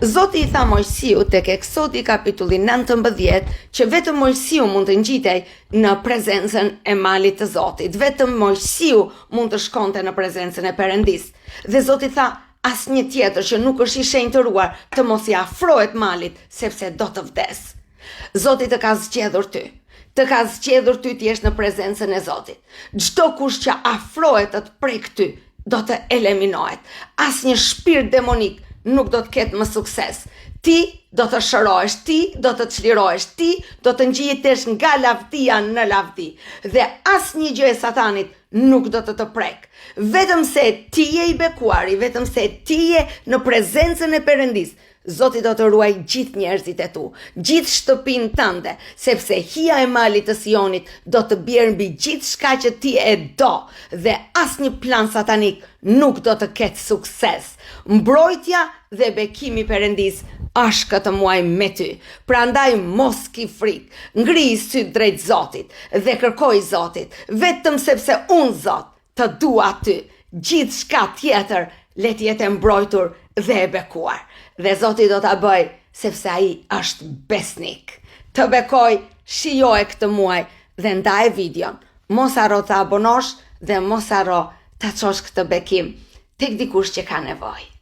Zoti i tha Mojsiu tek Eksodi kapitulli 19 që vetëm Mojsiu mund të ngjitej në prezencën e malit të Zotit. Vetëm Mojsiu mund të shkonte në prezencën e Perëndis. Dhe Zoti tha asnjë tjetër që nuk është i shenjtëruar të mos i afrohet malit, sepse do të vdes. Zoti të ka zgjedhur ty. Të ka zgjedhur ty të jesh në prezencën e Zotit. Çdo kush që afrohet të prek ty, do të eliminohet. Asnjë shpirt demonik nuk do të ketë më sukses. Ti do të shërohesh, ti do të çlirohesh, ti do të ngjitesh nga lavdia në lavdi. Dhe asnjë gjë e Satanit nuk do të prek. Vetëm se ti je i bekuari, vetëm se ti je në prezencën e Perëndis, Zoti do të ruaj gjithë njerëzit e tu, gjithë shtëpinë tënde, sepse hija e malit të Sionit do të bjerë mbi gjithë shka që ti e do, dhe asnjë plan satanik nuk do të ketë sukses. Mbrojtja dhe bekimi Perëndis është këtë muaj me ty. Prandaj mos ki frikë, ngrij syt drejt Zotit dhe kërkoj Zotit, vetëm sepse unë Zot të dua ty. Gjithçka tjetër le të jetë mbrojtur dhe e bekuar. Dhe Zoti do ta bëj sepse ai është besnik. Të bekoj, shijoje këtë muaj dhe ndaje videon. Mos harro të abonosh dhe mos harro të çosh këtë bekim tek dikush që ka nevojë.